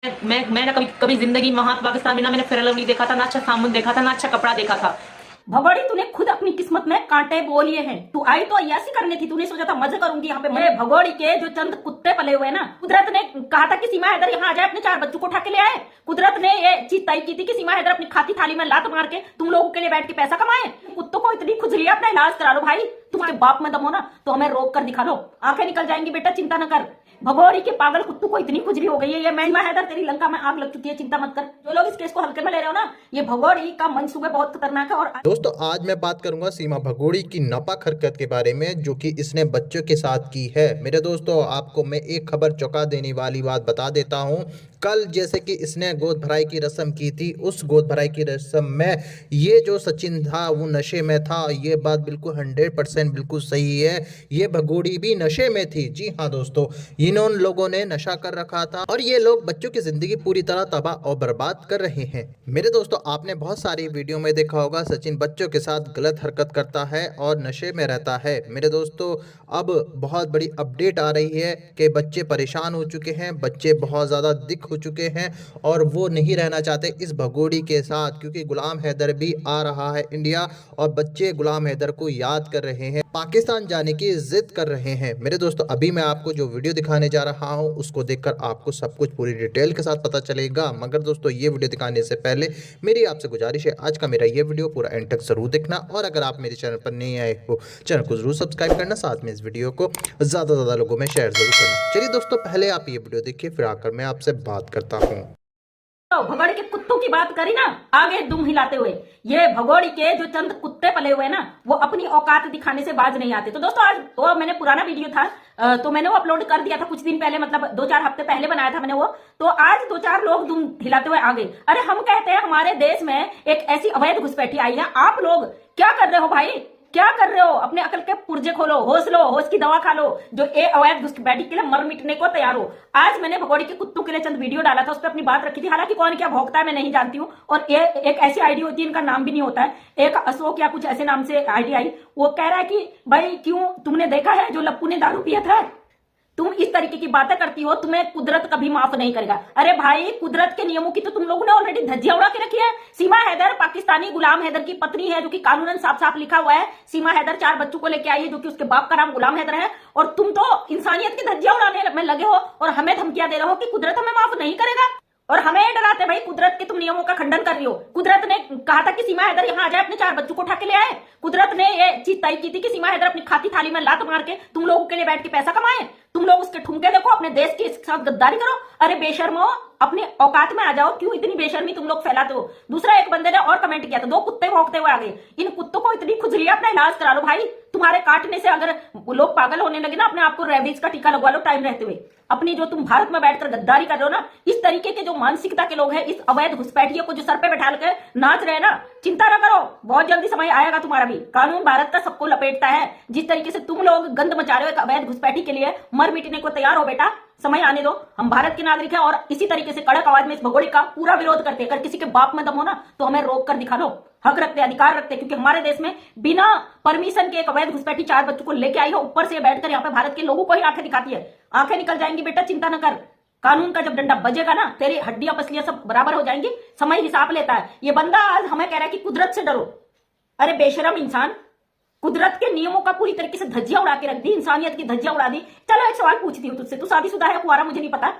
मैं ना कभी कभी जिंदगी में वहां पाकिस्तान में ना मैंने फेयर लवली देखा था, ना अच्छा साबुन देखा था, ना अच्छा कपड़ा देखा था। भगोड़ी, तूने खुद अपनी किस्मत में कांटे बो लिए हैं। तू आई तो अय्यासी करने थी, तूने सोचा था मजे करूंगी यहाँ पे। मैं भगोड़ी के जो चंद कुत्ते पले हुए ना, कुदरत ने कहा था कि सीमा हैदर यहाँ आ जाए, अपने 4 बच्चों को उठा के ले आए। कुदरत ने ये चीज तय की थी कि सीमा हैदर अपनी खाती थाली में लात मार के तुम लोगों के लिए बैठ के पैसा कमाए। कुत्तों को इतनी खुजली है, अपना इलाज करा लो भाई। तुम्हारे बाप में दम हो ना तो हमें रोक कर दिखा लो, आंखें निकल जाएंगी बेटा, चिंता न कर। भगोड़ी के पागल कुत्तों को इतनी खुजली हो गई है। ये सीमा हैदर, तेरी लंका में आग लग चुकी है, चिंता मत कर। जो लोग इस केस को हल्के में ले रहे हो ना, ये भगोड़ी का मंसूबे बहुत खतरनाक है। और दोस्तों आज मैं बात करूंगा सीमा भगोड़ी की नापाक हरकत के बारे में जो कि इसने बच्चों के साथ की है। मेरे दोस्तों आपको मैं एक खबर चौंका देने वाली बात बता देता हूं। कल जैसे कि इसने गोद भराई की रस्म की थी, उस गोद भराई की रस्म में ये जो सचिन था वो नशे में था। ये बात बिल्कुल 100% बिल्कुल सही है। ये भगोड़ी भी नशे में थी। जी हाँ दोस्तों, इन्होंने लोगों ने नशा कर रखा था और ये लोग बच्चों की जिंदगी पूरी तरह तबाह और बर्बाद कर रहे हैं। मेरे दोस्तों आपने बहुत सारी वीडियो में देखा होगा, सचिन बच्चों के साथ गलत हरकत करता है और नशे में रहता है। मेरे दोस्तों अब बहुत बड़ी अपडेट आ रही है कि बच्चे परेशान हो चुके हैं, बच्चे बहुत ज़्यादा दिख हो चुके हैं और वो नहीं रहना चाहते इस भगोड़ी के साथ, क्योंकि गुलाम हैदर भी आ रहा है इंडिया और बच्चे गुलाम हैदर को याद कर रहे हैं, पाकिस्तान जाने की जिद कर रहे हैं। मेरे दोस्तों अभी मैं आपको जो वीडियो दिखाने जा रहा हूं उसको देखकर आपको सब कुछ पूरी डिटेल के साथ पता चलेगा। मगर दोस्तों ये वीडियो दिखाने से पहले मेरी आपसे गुजारिश है, आज का मेरा ये वीडियो पूरा एंड तक जरूर देखना और अगर आप मेरे चैनल पर नहीं आए हो चैनल को जरूर सब्सक्राइब करना, साथ में इस वीडियो को ज़्यादा से ज़्यादा लोगों में शेयर जरूर करना। चलिए दोस्तों पहले आप ये वीडियो देखिए, फिर आकर मैं आपसे बात करता हूँ। तो भगोड़ी के कुत्तों की बात करी ना, आगे दुम हिलाते हुए, ये भगोड़ी के जो चंद कुत्ते पले हुए ना, वो अपनी औकात दिखाने से बाज नहीं आते। तो दोस्तों आज तो मैंने पुराना वीडियो था तो मैंने वो अपलोड कर दिया था कुछ दिन पहले, मतलब 2-4 हफ्ते पहले बनाया था मैंने वो। तो आज 2-4 लोग दुम हिलाते हुए आ गए। अरे हम कहते हैं हमारे देश में एक ऐसी अवैध घुसपैठी आई है, आप लोग क्या कर रहे हो भाई, क्या कर रहे हो? अपने अकल के पुर्जे खोलो, होश लो, होश की दवा खा लो, जो ए अवैध घुसपैठी के लिए मर मिटने को तैयार हो। आज मैंने भगोड़ी के कुत्तों के लिए चंद वीडियो डाला था, उस पर अपनी बात रखी थी। हालांकि कौन क्या भोगता है मैं नहीं जानती हूँ, और ये एक ऐसी आईडी होती है, इनका नाम भी नहीं होता है, एक अशोक या कुछ ऐसे नाम से आईडी आई। वो कह रहा है कि भाई क्यों तुमने देखा है जो लप्पू ने दारू पिया था, तुम इस तरीके की बातें करती हो, तुम्हें कुदरत कभी माफ नहीं करेगा। अरे भाई कुदरत के नियमों की तो तुम लोगों ने ऑलरेडी धज्जियां उड़ा के रखी है। सीमा हैदर पाकिस्तानी गुलाम हैदर की पत्नी है, जो कि कानूनन साफ साफ लिखा हुआ है। सीमा हैदर 4 बच्चों को लेके आई है, जो कि उसके बाप का नाम गुलाम हैदर है। और तुम तो इंसानियत की धज्जियां उड़ाने में लगे हो और हमें धमकियां दे रहे हो कि कुदरत हमें माफ नहीं करेगा, और हमें डराते भाई कुदरत के तुम नियमों का खंडन कर रही हो। कुदरत ने कहा था कि सीमा हैदर यहाँ आ जाए, अपने 4 बच्चों को उठा के ले आए। कुदरत ने ये चीज तय की थी कि सीमा हैदर अपनी खाती थाली में लात मार के तुम लोगों के लिए बैठ के पैसा कमाए। तुम लोग उसके ठुमके देखो, अपने देश के साथ गद्दारी करो। अरे बेशर्मो, अपने औकात में आ जाओ, क्यों इतनी बेशर्मी तुम लोग फैलाते हो? दूसरा एक बंदे ने और कमेंट किया था, 2 कुत्ते भौंकते हुए आ गए। इन कुत्तों को इतनी खुजली है, अपना इलाज करा लो भाई। तुम्हारे काटने से अगर लोग पागल होने लगे ना, अपने आप को रेबीज का टीका लगवा लो टाइम रहते हुए। अपनी जो तुम भारत में बैठकर गद्दारी कर रहे हो ना, इस तरीके के जो मानसिकता के लोग हैं, इस अवैध घुसपैठियों को जो सर पे बैठा के नाच रहे हैं ना, चिंता ना करो, बहुत जल्दी समय आएगा तुम्हारा भी। कानून भारत का सबको लपेटता है। जिस तरीके से तुम लोग गंद मचा रहे हो एक अवैध घुसपैठी के लिए, मर मिटने को तैयार हो बेटा, समय आने दो। हम भारत के नागरिक हैं और इसी तरीके से कड़क आवाज में इस भगोड़ी का पूरा विरोध करते हैं। अगर किसी के बाप में दम हो ना तो हमें रोक कर दिखा लो। हक रखते, अधिकार रखते, क्योंकि हमारे देश में बिना परमिशन के एक अवैध घुसपैठी 4 बच्चों को लेके आई है, ऊपर से बैठकर यहाँ पे भारत के लोगों को ही आंखें दिखाती है। आंखें निकल जाएंगी बेटा, चिंता न कर। कानून का जब डंडा बजेगा ना, तेरी हड्डियां पसलियां सब बराबर हो जाएंगी। समय हिसाब लेता है। ये बंदा आज हमें कह रहा है कि कुदरत से डरो। अरे बेशरम इंसान, कुदरत के नियमों का पूरी तरीके से धज्जियां उड़ा के रख दी, इंसानियत की धज्जियां उड़ा दी। चलो एक सवाल पूछती हूँ तुझसे, तू शादीशुदा है कुआरा मुझे नहीं पता।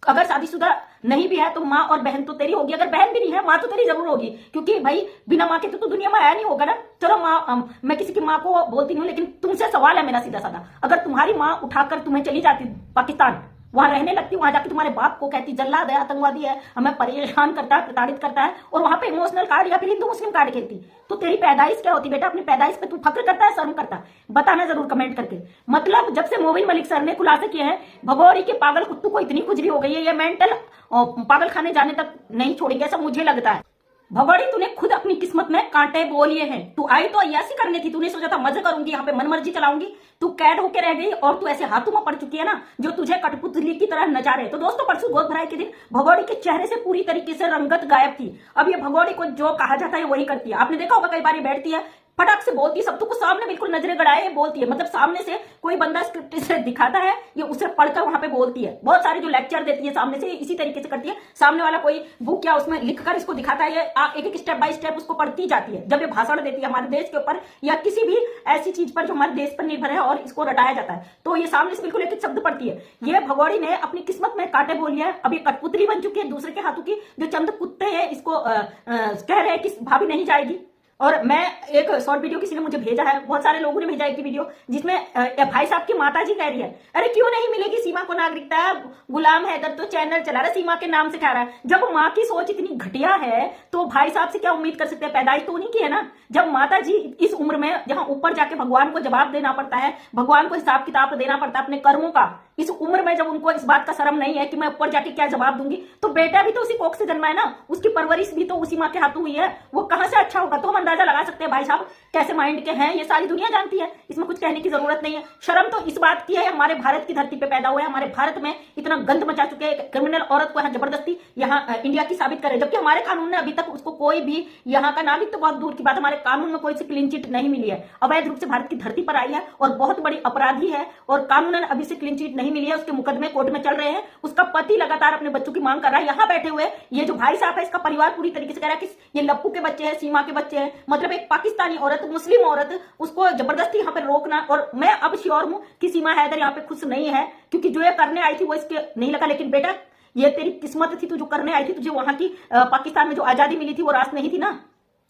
अगर शादीशुदा नहीं भी है तो माँ और बहन तो तेरी होगी, अगर बहन भी नहीं है माँ तो तेरी जरूर होगी, क्योंकि भाई बिना माँ के तो दुनिया में आया नहीं होगा ना। चलो माँ, मैं किसी की माँ को बोलती नहीं हूँ, लेकिन तुमसे सवाल है मेरा सीधा साधा। अगर तुम्हारी माँ उठाकर तुम्हें चली जाती पाकिस्तान, वहां रहने लगती, वहां जाके तुम्हारे बाप को कहती जल्लाद है, आतंकवादी है, हमें परेशान करता है, प्रताड़ित करता है, और वहां पे इमोशनल कार्ड या फिर हिंदू मुस्लिम कार्ड खेलती, तो तेरी पैदाइश क्या होती बेटा? अपनी पैदाइश पे तू फक्र करता है, शर्म करता है? बताना जरूर कमेंट करके। मतलब जब से मोबिन मलिक सर ने खुलासा किया है भगोड़ी के पागल कुत्तों को इतनी खुजली हो गई है, ये मेंटल पागल खाने जाने तक नहीं छोड़ेंगे, ऐसा मुझे लगता है। भगोड़ी, तूने खुद अपनी किस्मत में कांटे बो लिए हैं। तू आई तो अय्यासी करने थी, तूने सोचा था मजे करूंगी यहाँ पे, मनमर्जी चलाऊंगी। तू कैद होके रह गई और तू ऐसे हाथों में पड़ चुकी है ना, जो तुझे कठपुतली की तरह नचा रहे। तो दोस्तों परसों गोद भराई के दिन भगोड़ी के चेहरे से पूरी तरीके से रंगत गायब थी। अब ये भगोड़ी को जो कहा जाता है वही करती है। आपने देखा होगा कई बार ये बैठती है, फटाक से बोलती है, सब कुछ सामने बिल्कुल नजरें गड़ाए बोलती है। मतलब सामने से कोई बंदा स्क्रिप्ट से दिखाता है, ये उसे पढ़कर वहां पे बोलती है। बहुत सारे जो लेक्चर देती है सामने से इसी तरीके से करती है। सामने वाला कोई बुक या उसमें लिखकर इसको दिखाता है, ये एक एक स्टेप बाय स्टेप उसको पढ़ती जाती है। जब ये भाषण देती है हमारे देश के ऊपर या किसी भी ऐसी चीज पर जो हमारे देश पर निर्भर है और इसको रटाया जाता है, तो ये सामने से बिल्कुल एक एक शब्द पढ़ती है। ये भगोड़ी ने अपनी किस्मत में कांटे बोली है, अब ये कठपुतली बन चुकी है दूसरे के हाथों की। जो चंद कुत्ते हैं इसको कह रहे हैं कि भाभी नहीं जाएगी। और मैं एक शॉर्ट वीडियो किसी ने मुझे भेजा है, बहुत सारे लोगों ने भेजा एक वीडियो, जिसमें भाई साहब की माता जी कह रही है, अरे क्यों नहीं मिलेगी सीमा को नागरिकता, गुलाम हैदर तो चैनल चला रहा है, सीमा के नाम से कह रहा है। जब माँ की सोच इतनी घटिया है तो भाई साहब से क्या उम्मीद कर सकते हैं? पैदाइश तो उन्हीं की है ना। जब माता जी इस उम्र में, जहां ऊपर जाके भगवान को जवाब देना पड़ता है, भगवान को हिसाब किताब देना पड़ता है अपने कर्मों का, इस उम्र में जब उनको इस बात का शर्म नहीं है कि मैं ऊपर जाके क्या जवाब दूंगी, तो बेटा भी तो उसी कोख से जन्मा है ना, उसकी परवरिश भी तो उसी माँ के हाथों हुई है, वो कहां से अच्छा होगा? तो हम अंदाजा लगा सकते हैं भाई साहब कैसे माइंड के हैं, ये सारी दुनिया जानती है, इसमें कुछ कहने की जरूरत नहीं है। शर्म तो इस बात की है, हमारे भारत की धरती पे पैदा हुए, हमारे भारत में इतना गंद मचा चुके हैं, क्रिमिनल औरत को यहाँ जबरदस्ती यहाँ इंडिया की साबित करे, जबकि हमारे कानून ने अभी तक उसको कोई भी यहाँ का नागरिक तो बहुत दूर की बात, हमारे कानून में कोई सी क्लीन चिट नहीं मिली है। अवैध रूप से भारत की धरती पर आई है और बहुत बड़ी अपराधी है और कानूनन अभी से क्लीन चिट नहीं मिली है, उसके मुकदमे कोर्ट में चल रहे हैं, उसका पति लगातार अपने बच्चों की मांग कर रहा है। यहाँ बैठे हुए ये जो भाई साहब है, इसका परिवार पूरी तरीके से कह रहा है कि ये लप्पू के बच्चे हैं, सीमा के बच्चे हैं, मतलब एक पाकिस्तानी औरत, मुस्लिम औरत, उसको जबरदस्ती यहाँ पे रोकना। और मैं अब श्योर हूं कि सीमा हैदर यहाँ पे खुश नहीं है, क्योंकि जो ये करने आई थी वो इसके नहीं लगा। लेकिन बेटा ये तेरी किस्मत थी, तू जो करने आई थी, तुझे वहां की पाकिस्तान में जो आजादी मिली थी वो रास नहीं थी ना।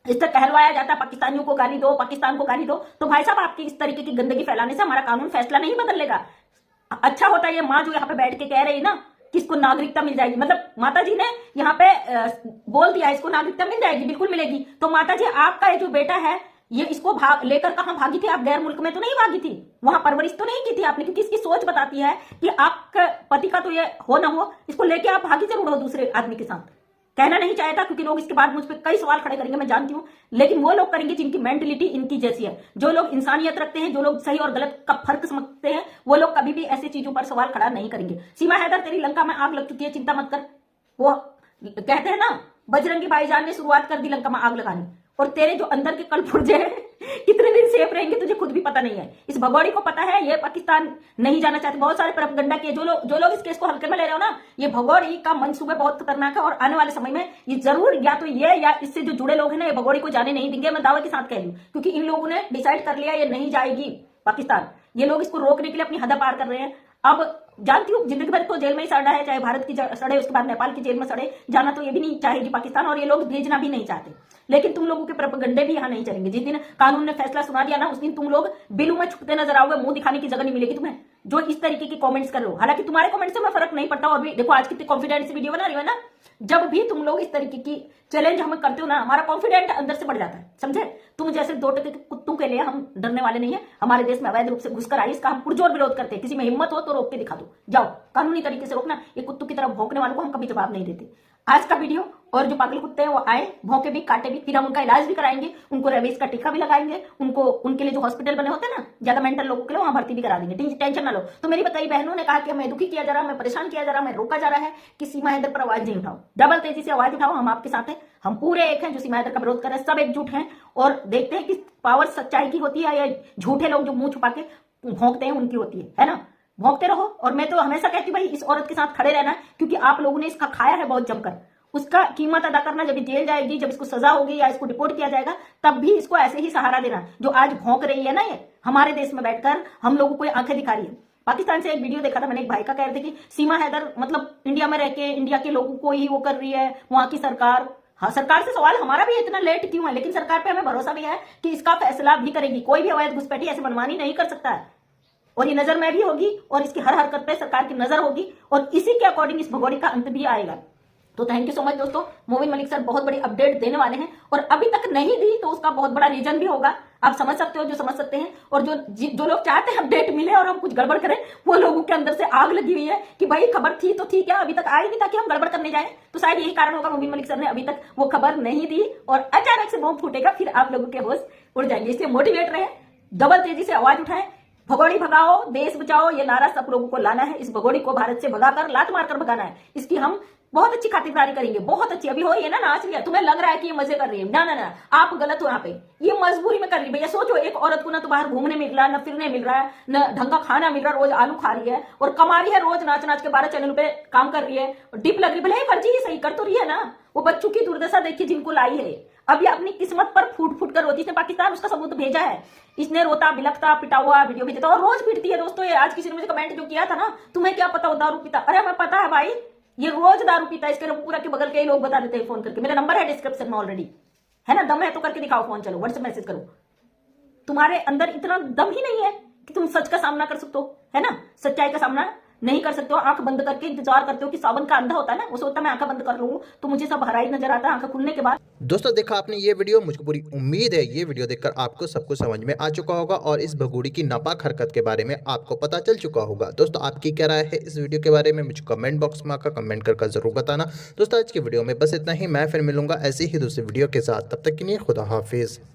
इस तरह कहलवाया जाता पाकिस्तानियों को गाली दो, पाकिस्तान को गाली दो। तो भाई साहब आपकी इस तरीके की गंदगी फैलाने से हमारा कानून फैसला नहीं बदल लेगा। अच्छा होता है ये माँ जो यहाँ पे बैठ के कह रही है ना कि इसको नागरिकता मिल जाएगी, मतलब माता जी ने यहाँ पे बोल दिया इसको नागरिकता मिल जाएगी, बिल्कुल मिलेगी। तो माता जी आपका ये जो बेटा है ये इसको लेकर कहां भागी थी? आप गैर मुल्क में तो नहीं भागी थी, वहां परवरिश तो नहीं की थी आपने, क्योंकि इसकी सोच बताती है कि आपका पति का तो ये हो ना हो, इसको लेके आप भागी जरूर हो दूसरे आदमी के साथ। कहना नहीं चाहता क्योंकि लोग इसके बाद मुझ पर कई सवाल खड़े करेंगे, मैं जानती हूं, लेकिन वो लोग करेंगे जिनकी मेंटलिटी इनकी जैसी है, जो लोग इंसानियत रखते हैं, जो लोग सही और गलत का फर्क समझते हैं, वो लोग कभी भी ऐसी चीजों पर सवाल खड़ा नहीं करेंगे। सीमा हैदर तेरी लंका में आग लग चुकी है, चिंता मत कर। वो कहते हैं ना बजरंगी भाईजान ने शुरुआत कर दी लंका में आग लगानी, और तेरे जो अंदर के कल पुर्जे कितने दिन सेफ रहेंगे तुझे खुद भी पता नहीं है। इस भगोड़ी को पता है ये पाकिस्तान नहीं जाना चाहते, बहुत सारे प्रोपेगेंडा किए। जो लोग इस केस को हल्के में ले रहे हो ना, ये भगोड़ी का मंसूबे बहुत खतरनाक है और आने वाले समय में ये जरूर या तो ये या इससे जो जुड़े लोग हैं ना, ये भगोड़ी को जाने नहीं देंगे, मैं दावे के साथ कह रही हूं, क्योंकि इन लोगों ने डिसाइड कर लिया ये नहीं जाएगी पाकिस्तान। ये लोग इसको रोकने के लिए अपनी हद पार कर रहे हैं। अब जानती हूँ जिंदगी भर तो जेल में ही सड़ा है, चाहे भारत की सड़े उसके बाद नेपाल की जेल में सड़े, जाना तो ये भी नहीं चाहेगी पाकिस्तान, और ये लोग भेजना भी नहीं चाहते। लेकिन तुम लोगों के प्रोपेगेंडे भी यहाँ नहीं चलेंगे। जिस दिन कानून ने फैसला सुना दिया ना, उस दिन तुम लोग बिलू में छुपते नजर आओगे, मुंह दिखाने की जगह नहीं मिलेगी तुम्हें, जो इस तरीके की कमेंट्स कर रहे हो। हालांकि तुम्हारे कमेंट से मैं फर्क नहीं पड़ता, और भी देखो आज कितनी कॉन्फिडेंस वीडियो बना रही हो ना। जब भी तुम लोग इस तरीके की चैलेंज हमें करते हो ना, हमारा कॉन्फिडेंट अंदर से बढ़ जाता है, समझे। तुम जैसे 2 टके के कुत्तों के लिए हम डरने वाले नहीं है। हमारे देश में अवैध रूप से घुसकर आई, इसका हम पुरजोर विरोध करते हैं। किसी में हिम्मत हो तो रोक के दिखा दो, जाओ कानूनी तरीके से रोकना। ये कुत्तों की तरफ भौंकने वालों को हम कभी जवाब नहीं देते। आज का वीडियो, और जो पागल कुत्ते हैं वो आए, भौंके भी, काटे भी, फिर हम उनका इलाज भी कराएंगे, उनको रेबीज का टीका भी लगाएंगे, उनको उनके लिए जो हॉस्पिटल बने होते हैं ना ज्यादा मेंटल लोगों के लिए, वहां भर्ती भी करा देंगे, टेंशन ना लो। तो मेरी कई बहनों ने कहा कि हमें दुखी किया जा रहा है, हमें परेशान किया जा रहा है, हमें रोका जा रहा है कि सीमा हैदर पर आवाज नहीं उठाओ। डबल तेजी से आवाज उठाओ, हम आपके साथ हैं, हम पूरे एक हैं जो सीमा हैदर का विरोध कर रहे हैं, सब एकजुट हैं। और देखते हैं कि पावर सच्चाई की होती है या झूठे लोग जो मुंह छुपा के भौंकते हैं उनकी होती है ना। भौंकते रहो। और मैं तो हमेशा कहती हूँ भाई इस औरत के साथ खड़े रहना, क्योंकि आप लोगों ने इसका खाया है बहुत जमकर, उसका कीमत अदा करना। जब जेल जाएगी, जब इसको सजा होगी या इसको डिपोर्ट किया जाएगा, तब भी इसको ऐसे ही सहारा देना। जो आज भौंक रही है ना, ये हमारे देश में बैठकर हम लोगों को आंखें दिखा रही है। पाकिस्तान से एक वीडियो देखा था मैंने, एक भाई का, कह रहे थे कि सीमा हैदर मतलब इंडिया में रह के इंडिया के लोगों को ही वो कर रही है, वहां की सरकार। हाँ, सरकार से सवाल हमारा भी इतना लेट क्यों है, लेकिन सरकार पे हमें भरोसा भी है कि इसका फैसला भी करेगी। कोई भी अवैध घुसपैठी ऐसे मनमानी नहीं कर सकता है, और ये नजर में भी होगी, और इसकी हर हरकत पे सरकार की नजर होगी, और इसी के अकॉर्डिंग इस भगोड़ी का अंत भी आएगा। तो थैंक यू सो मच दोस्तों। मोबिन मलिक सर बहुत बड़ी अपडेट देने वाले हैं, और अभी तक नहीं दी तो उसका बहुत बड़ा रीजन भी होगा। आप समझ सकते हो, जो समझ सकते हैं। और जो लोग चाहते हैं अपडेट मिले और हम कुछ गड़बड़ करें, वो लोगों के अंदर से आग लगी हुई है कि भाई खबर थी तो थी क्या, अभी तक आई नहीं ताकि हम गड़बड़ करने जाए। तो शायद यही कारण होगा मोबिन मलिक सर ने अभी तक वो खबर नहीं दी, और अचानक से बम फूटेगा, फिर आप लोगों के होश उड़ जाएंगे। इसलिए मोटिवेट रहे, डबल तेजी से आवाज उठाएं, भगोड़ी भगाओ, देश बचाओ, ये नारा सब लोगों को लाना है। इस भगोड़ी को भारत से भगाकर, लात मारकर भगाना है। इसकी हम बहुत अच्छी खातिरदारी करेंगे, बहुत अच्छी। अभी हो ही है ना, नाच लिया, तुम्हें लग रहा है कि ये मजे कर रही है, ना ना ना, आप गलत हो यहाँ पे। ये मजबूरी में कर रही है। भैया सोचो, एक औरत को ना तो बाहर घूमने मिल रहा है, ना फिरने मिल रहा है, ना ढंग का खाना मिल रहा है, रोज आलू खा रही है और कमा रही है, रोज नाच नाच के 12 चैनल पे काम कर रही है, डिप लग रही है, भले ही फर्जी ही सही कर तो रही है ना। वो बच्चों की दुर्दशा देखिए जिनको लाई है। अब ये अपनी किस्मत पर फूट फूट कर रोती। इसने पाकिस्तान उसका सबूत भेजा है, इसने रोता बिलखता पिटा हुआ वीडियो भेजा था और रोज पीटती है दोस्तों। ये आज किसी ने मुझे कमेंट जो किया था ना, तुम्हें क्या पता वो दारू पीता, अरे हमें पता है भाई, ये रोज दारू पीता है। इसके पूरा के बगल के ही लोग बता देते हैं फोन करके, मेरा नंबर है डिस्क्रिप्शन में ऑलरेडी, है ना। दम है तो करके दिखाओ फोन, चलो व्हाट्सएप मैसेज करो। तुम्हारे अंदर इतना दम ही नहीं है कि तुम सच का सामना कर सकते हो, है ना। सच्चाई का सामना नहीं कर सकते हो, आंख बंद करके इंतजार करते हो कि सावन का अंधा होता है ना, वो सोचता मैं आंखें बंद कर लूं तो मुझे सब हरा ही नजर आता है आंखें खुलने के बाद। दोस्तों देखा आपने ये वीडियो, मुझको पूरी उम्मीद है ये वीडियो देखकर आपको सब कुछ समझ में आ चुका होगा और इस भगोड़ी की नापाक हरकत के बारे में आपको पता चल चुका होगा। दोस्तों आपकी क्या राय है इस वीडियो के बारे में, मुझे कमेंट बॉक्स में आकर कमेंट कर जरूर बताना। दोस्तों आज की वीडियो में बस इतना ही, मैं फिर मिलूंगा ऐसी ही दूसरी वीडियो के साथ, तब तक के लिए खुदा हाफिज।